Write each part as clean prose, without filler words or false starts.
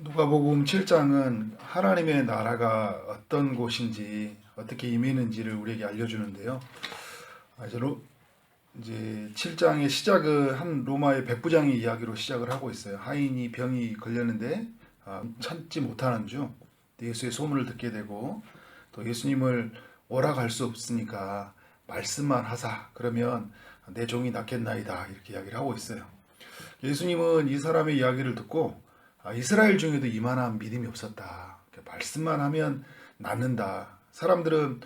누가복음 7장은 하나님의 나라가 어떤 곳인지 어떻게 임했는지를 우리에게 알려주는데요. 이제 7장의 시작은 한 로마의 백부장의 이야기로 시작을 하고 있어요. 하인이 병이 걸렸는데 참지 못하는 중 예수의 소문을 듣게 되고, 또 예수님을 오라 갈 수 없으니까 말씀만 하사 그러면 내 종이 낫겠나이다, 이렇게 이야기를 하고 있어요. 예수님은 이 사람의 이야기를 듣고 이스라엘 중에도 이만한 믿음이 없었다. 말씀만 하면 낫는다. 사람들은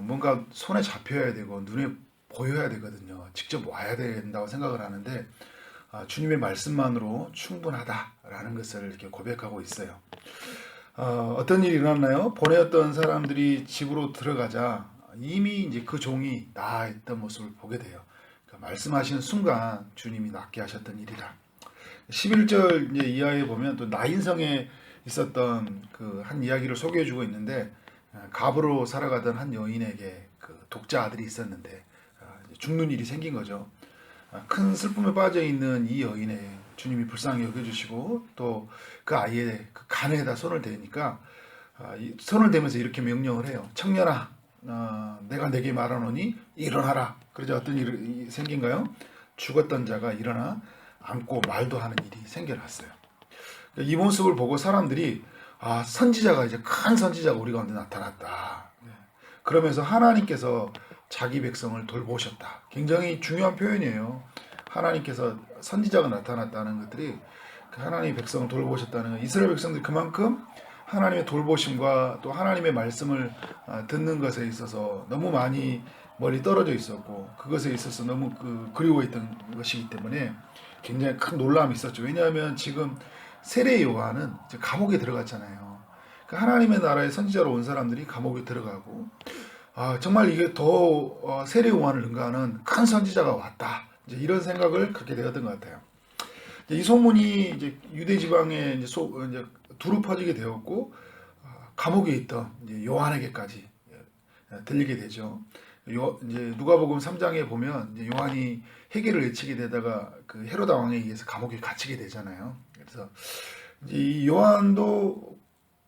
뭔가 손에 잡혀야 되고 눈에 보여야 되거든요. 직접 와야 된다고 생각을 하는데 주님의 말씀만으로 충분하다라는 것을 이렇게 고백하고 있어요. 어떤 일이 일어났나요? 보내었던 사람들이 집으로 들어가자 이미 이제 그 종이 나아 있던 모습을 보게 돼요. 그러니까 말씀하시는 순간 주님이 낫게 하셨던 일이라. 11절 이제 이하에 보면 또 나인성에 있었던 그 한 이야기를 소개해주고 있는데, 갑으로 살아가던 한 여인에게 그 독자 아들이 있었는데 죽는 일이 생긴 거죠. 큰 슬픔에 빠져 있는 이 여인의 주님이 불쌍히 여겨주시고 또 그 아이의 그 간에다 손을 대니까 손을 대면서 이렇게 명령을 해요. 청년아, 내가 내게 말하노니 일어나라. 그러자 어떤 일이 생긴가요? 죽었던 자가 일어나 앉고 말도 하는 일이 생겨났어요. 이 모습을 보고 사람들이 선지자가, 이제 큰 선지자가 우리 가운데 나타났다. 그러면서 하나님께서 자기 백성을 돌보셨다. 굉장히 중요한 표현이에요. 하나님께서 선지자가 나타났다는 것들이 하나님의 백성을 돌보셨다는 것. 이스라엘 백성들이 그만큼 하나님의 돌보심과 또 하나님의 말씀을 듣는 것에 있어서 너무 많이 멀리 떨어져 있었고, 그것에 있어서 너무 그리워했던 것이기 때문에 굉장히 큰 놀람이 있었죠. 왜냐하면 지금 세례 요한은 이제 감옥에 들어갔잖아요. 그러니까 하나님의 나라의 선지자로 온 사람들이 감옥에 들어가고, 정말 이게 더 세례 요한을 능가하는 큰 선지자가 왔다, 이제 이런 생각을 갖게 되었던 것 같아요. 이 소문이 이제 유대 지방에 이제 두루 퍼지게 되었고, 감옥에 있던 이제 요한에게까지 들리게 되죠. 이제 누가복음 3장에 보면 이제 요한이 회개를 외치게 되다가 그 헤로다 왕에 의해서 감옥에 갇히게 되잖아요. 그래서 이제 이 요한도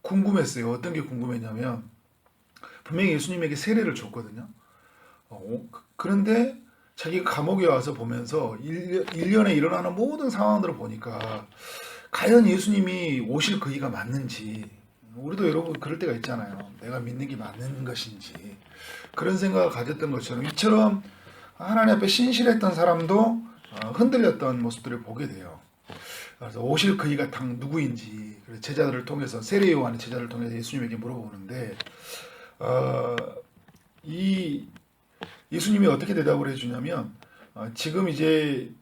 궁금했어요. 어떤 게 궁금했냐면, 분명히 예수님에게 세례를 줬거든요. 그런데 자기가 감옥에 와서 보면서 1년에 일어나는 모든 상황들을 보니까 과연 예수님이 오실 그이가 맞는지, 우리도 여러분 그럴 때가 있잖아요. 내가 믿는 게 맞는 것인지, 그런 생각을 가졌던 것처럼 이처럼 하나님 앞에 신실했던 사람도 흔들렸던 모습들을 보게 돼요. 그래서 오실 그이가 당 누구인지, 그래서 제자들을 통해서, 세례 요한의 제자를 통해서 예수님에게 물어보는데, 이 예수님이 어떻게 대답을 해주냐면, 지금 이제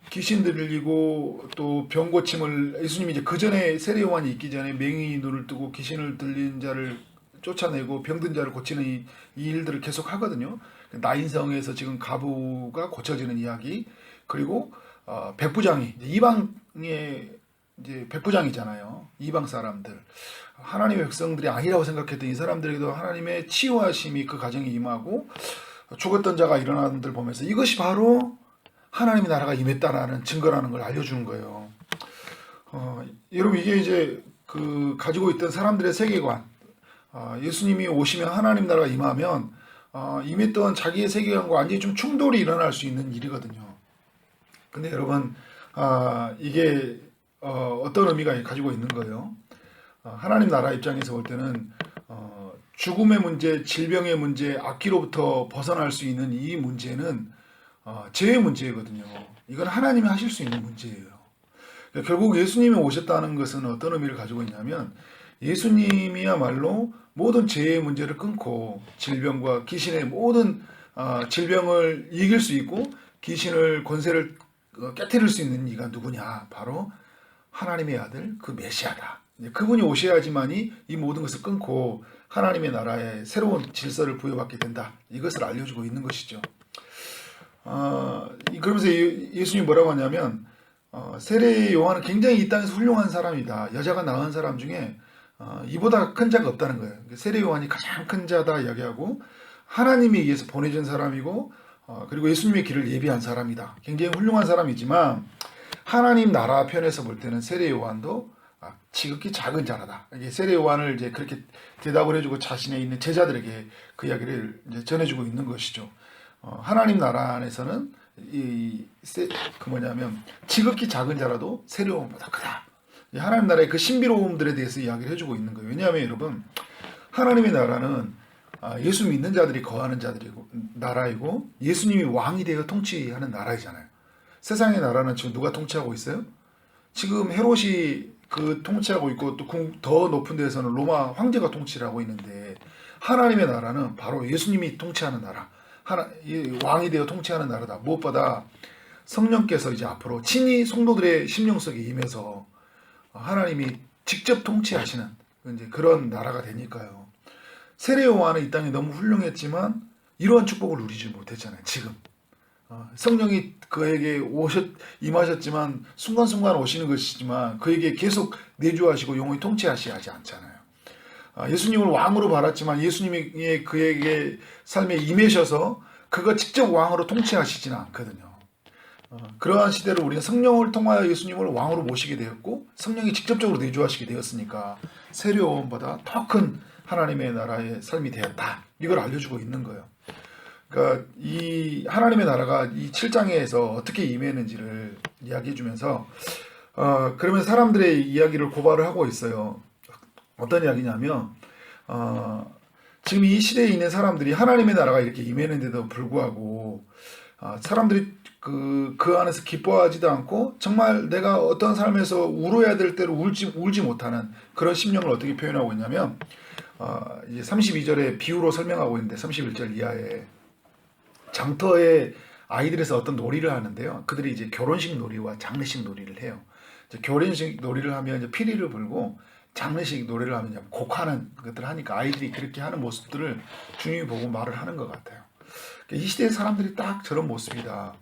귀신 들리고 또 병 고침을, 예수님이 이제 그 전에 세례 요한이 있기 전에 맹인이 눈을 뜨고 귀신을 들린 자를 쫓아내고 병든 자를 고치는 이 일들을 계속 하거든요. 나인성에서 지금 가부가 고쳐지는 이야기, 그리고 백부장이 이방의 이제 백부장이잖아요. 이방 사람들, 하나님의 백성들이 아니라고 생각했던 이 사람들에게도 하나님의 치유하심이 그 가정에 임하고 죽었던 자가 일어나는 들 보면서 이것이 바로 하나님의 나라가 임했다라는 증거라는 걸 알려주는 거예요. 여러분, 이게 이제 그 가지고 있던 사람들의 세계관, 예수님이 오시면 하나님 나라가 임하면 임했던 자기의 세계관과 완전히 좀 충돌이 일어날 수 있는 일이거든요. 근데 여러분, 이게 어떤 의미가 가지고 있는 거예요? 하나님 나라 입장에서 볼 때는 죽음의 문제, 질병의 문제, 악기로부터 벗어날 수 있는 이 문제는 죄의 문제거든요. 이건 하나님이 하실 수 있는 문제예요. 그러니까 결국 예수님이 오셨다는 것은 어떤 의미를 가지고 있냐면, 예수님이야말로 모든 죄의 문제를 끊고 질병과 귀신의 모든 질병을 이길 수 있고 귀신을 권세를 깨뜨릴 수 있는 이가 누구냐? 바로 하나님의 아들, 그 메시아다. 그분이 오셔야지만이 이 모든 것을 끊고 하나님의 나라에 새로운 질서를 부여받게 된다, 이것을 알려주고 있는 것이죠. 그러면서 예수님이 뭐라고 하냐면, 세례 요한은 굉장히 이 땅에서 훌륭한 사람이다. 여자가 낳은 사람 중에 이보다 큰 자가 없다는 거예요. 세례 요한이 가장 큰 자다 이야기하고, 하나님에 의해서 보내준 사람이고, 그리고 예수님의 길을 예비한 사람이다. 굉장히 훌륭한 사람이지만 하나님 나라 편에서 볼 때는 세례 요한도 지극히 작은 자라다. 이게 세례 요한을 이제 그렇게 대답을 해주고 자신의 있는 제자들에게 그 이야기를 이제 전해주고 있는 것이죠. 하나님 나라 안에서는 그 뭐냐면 지극히 작은 자라도 세례 요한보다 크다. 하나님 나라의 그 신비로움들에 대해서 이야기를 해주고 있는 거예요. 왜냐하면 여러분, 하나님의 나라는 예수 믿는 자들이 거하는 자들이고 나라이고 예수님이 왕이 되어 통치하는 나라이잖아요. 세상의 나라는 지금 누가 통치하고 있어요? 지금 헤롯이 그 통치하고 있고 또 더 높은 데에서는 로마 황제가 통치를 하고 있는데, 하나님의 나라는 바로 예수님이 통치하는 나라, 왕이 되어 통치하는 나라다. 무엇보다 성령께서 이제 앞으로 친히 성도들의 심령 속에 임해서 하나님이 직접 통치하시는 이제 그런 나라가 되니까요. 세례 요한은 이 땅에 너무 훌륭했지만 이러한 축복을 누리지 못했잖아요. 지금 성령이 그에게 임하셨지만 순간순간 오시는 것이지만 그에게 계속 내주하시고 영원히 통치하시지 않잖아요. 예수님을 왕으로 바랐지만 예수님이 그에게 삶에 임하셔서 그가 직접 왕으로 통치하시지는 않거든요. 그러한 시대를 우리는 성령을 통하여 예수님을 왕으로 모시게 되었고 성령이 직접적으로 내주하시게 되었으니까 세례 요한보다 더 큰 하나님의 나라의 삶이 되었다. 이걸 알려주고 있는 거예요. 그러니까 이 하나님의 나라가 이 7장에서 어떻게 임했는지를 이야기해 주면서 그러면 사람들의 이야기를 고발을 하고 있어요. 어떤 이야기냐면 지금 이 시대에 있는 사람들이 하나님의 나라가 이렇게 임했는데도 불구하고 사람들이 그 안에서 기뻐하지도 않고 정말 내가 어떤 삶에서 울어야 될 때로 울지 못하는 그런 심령을 어떻게 표현하고 있냐면 이제 32절에 비유로 설명하고 있는데 31절 이하에 장터에 아이들에서 어떤 놀이를 하는데요. 그들이 이제 결혼식 놀이와 장례식 놀이를 해요. 이제 결혼식 놀이를 하면 이제 피리를 불고 장례식 노래를 하면 이제 곡하는 것들을 하니까 아이들이 그렇게 하는 모습들을 주님이 보고 말을 하는 것 같아요. 이 시대의 사람들이 딱 저런 모습이다.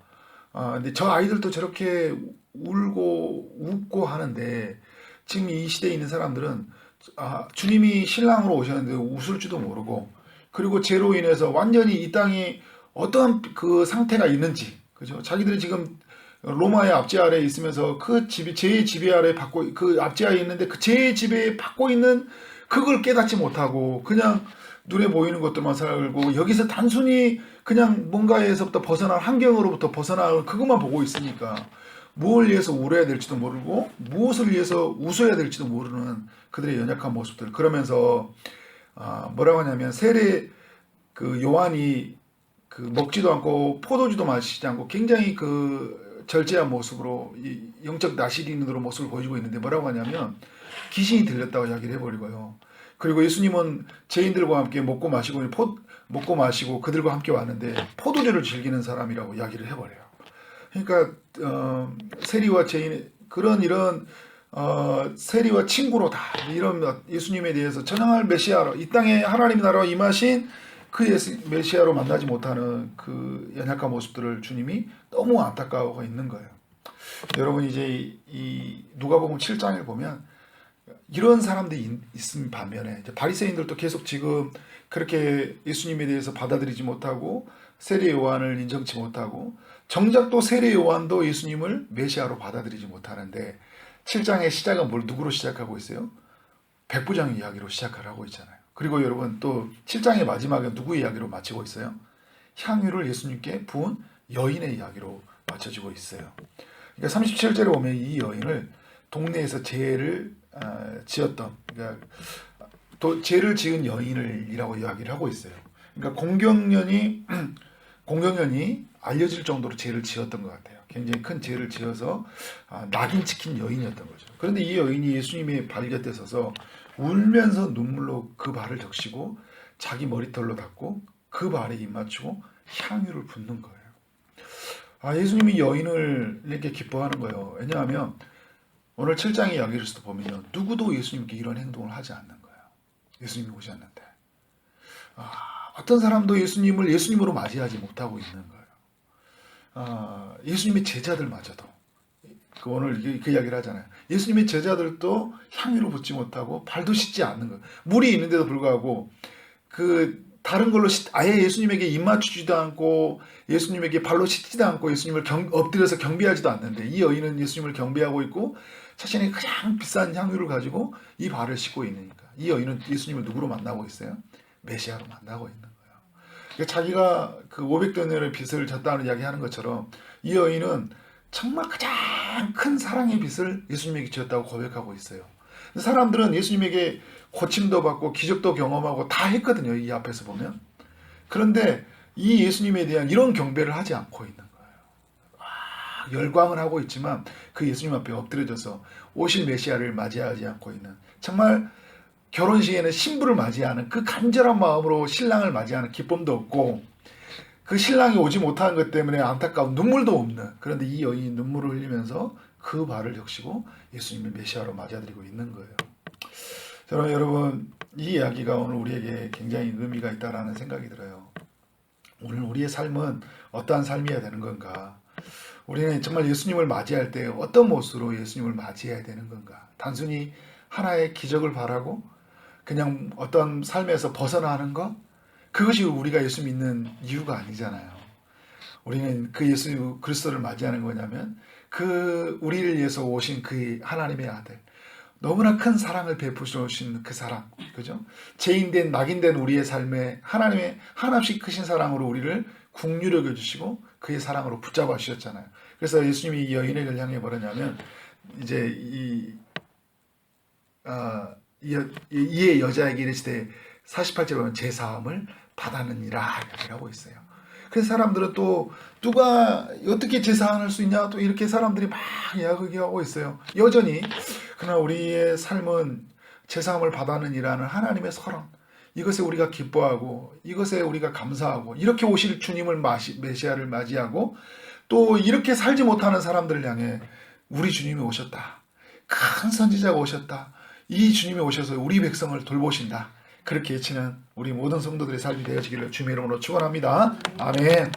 근데 저 아이들도 저렇게 울고 웃고 하는데 지금 이 시대에 있는 사람들은 주님이 신랑으로 오셨는데 웃을 줄도 모르고, 그리고 죄로 인해서 완전히 이 땅이 어떤 그 상태가 있는지, 그죠? 자기들이 지금 로마의 압제 아래에 있으면서 그 죄의 지배 아래 받고, 그 압제하에 있는데 그 죄의 지배에 받고 있는 그걸 깨닫지 못하고 그냥 눈에 보이는 것들만 살고 여기서 단순히 그냥 뭔가에서부터 벗어난 환경으로부터 벗어나는 그것만 보고 있으니까 뭘 위해서 울어야 될지도 모르고 무엇을 위해서 웃어야 될지도 모르는 그들의 연약한 모습들. 그러면서 뭐라고 하냐면 세례 그 요한이 그 먹지도 않고 포도주도 마시지 않고 굉장히 그 절제한 모습으로 이 영적 나시린으로 모습을 보여주고 있는데 뭐라고 하냐면 귀신이 들렸다고 이야기를 해버리고요. 그리고 예수님은 죄인들과 함께 먹고 마시고 그들과 함께 왔는데 포도주를 즐기는 사람이라고 이야기를 해버려요. 그러니까 세리와 죄인 이런 세리와 친구로 다 이런 예수님에 대해서 전향할 메시아로 이 땅에 하나님 나라와 임하신 그 메시아로 만나지 못하는 그 연약한 모습들을 주님이 너무 안타까워하고 있는 거예요. 여러분 이제 이 누가복음 7장을 보면 이런 사람들이 있음 반면에 바리새인들도 계속 지금 그렇게 예수님에 대해서 받아들이지 못하고 세례 요한을 인정치 못하고 정작 또 세례 요한도 예수님을 메시아로 받아들이지 못하는데 7장의 시작은 누구로 시작하고 있어요? 백부장 이야기로 시작을 하고 있잖아요. 그리고 여러분 또 7장의 마지막에 누구 이야기로 마치고 있어요? 향유를 예수님께 부은 여인의 이야기로 맞춰지고 있어요. 그러니까 37절에 보면 이 여인을 동네에서 죄를 지었던, 그러니까 또 죄를 지은 여인이라고 이야기를 하고 있어요. 그러니까 공경련이 알려질 정도로 죄를 지었던 것 같아요. 굉장히 큰 죄를 지어서 낙인 찍힌 여인이었던 거죠. 그런데 이 여인이 예수님의 발 곁에 서서 울면서 눈물로 그 발을 적시고 자기 머리털로 닦고 그 발에 입 맞추고 향유를 붓는 거예요. 예수님이 여인을 이렇게 기뻐하는 거예요. 왜냐하면 오늘 7장의 이야기에서도 보면 누구도 예수님께 이런 행동을 하지 않는 거예요. 예수님이 오셨는데 어떤 사람도 예수님을 예수님으로 맞이하지 못하고 있는 거예요. 예수님의 제자들마저도 오늘 그 이야기를 하잖아요. 예수님의 제자들도 향유를 붓지 못하고 발도 씻지 않는 거예요. 물이 있는데도 불구하고 그 다른 걸로 아예 예수님에게 입 맞추지도 않고 예수님에게 발로 씻지도 않고 예수님을 엎드려서 경배하지도 않는데 이 여인은 예수님을 경배하고 있고 자신이 가장 비싼 향유를 가지고 이 발을 씻고 있으니까. 이 여인은 예수님을 누구로 만나고 있어요? 메시아로 만나고 있는 거예요. 그러니까 자기가 그 500데나리온의 빚을 졌다는 이야기하는 것처럼 이 여인은 정말 가장 큰 사랑의 빚을 예수님에게 지었다고 고백하고 있어요. 사람들은 예수님에게 고침도 받고 기적도 경험하고 다 했거든요. 이 앞에서 보면. 그런데 이 예수님에 대한 이런 경배를 하지 않고 있는 거예요. 열광을 하고 있지만 그 예수님 앞에 엎드려져서 오실 메시아를 맞이하지 않고 있는, 정말 결혼식에는 신부를 맞이하는 그 간절한 마음으로 신랑을 맞이하는 기쁨도 없고 그 신랑이 오지 못하는 것 때문에 안타까운 눈물도 없는, 그런데 이 여인이 눈물을 흘리면서 그 발을 적시고 예수님을 메시아로 맞아들이고 있는 거예요. 저는 여러분, 이 이야기가 오늘 우리에게 굉장히 의미가 있다라는 생각이 들어요. 오늘 우리의 삶은 어떠한 삶이어야 되는 건가? 우리는 정말 예수님을 맞이할 때 어떤 모습으로 예수님을 맞이해야 되는 건가? 단순히 하나의 기적을 바라고 그냥 어떤 삶에서 벗어나는 것? 그것이 우리가 예수 믿는 이유가 아니잖아요. 우리는 그 예수 그리스도를 맞이하는 거냐면 그 우리를 위해서 오신 그 하나님의 아들, 너무나 큰 사랑을 베푸신 그 사랑, 그죠? 죄인된 낙인된 우리의 삶에 하나님의 한없이 크신 사랑으로 우리를 긍휼히 여겨주시고 그의 사랑으로 붙잡아 주셨잖아요. 그래서 예수님이 이 여인을 향해 뭐라냐면 이제 이의 여자에게 이르시되 48절에 보면 제 사함을 받았느니라 이렇게 하고 있어요. 그래서 사람들은 또 누가 어떻게 제사할 수 있냐 또 이렇게 사람들이 막 이야기하고 있어요. 여전히. 그러나 우리의 삶은 제사함을 받았느니라는 하나님의 서론, 이것에 우리가 기뻐하고 이것에 우리가 감사하고 이렇게 오실 주님을 메시아를 맞이하고 또 이렇게 살지 못하는 사람들을 향해 우리 주님이 오셨다, 큰 선지자가 오셨다, 이 주님이 오셔서 우리 백성을 돌보신다, 그렇게 외치는 우리 모든 성도들의 삶이 되어지기를 주님의 이름으로 축원합니다. 아멘.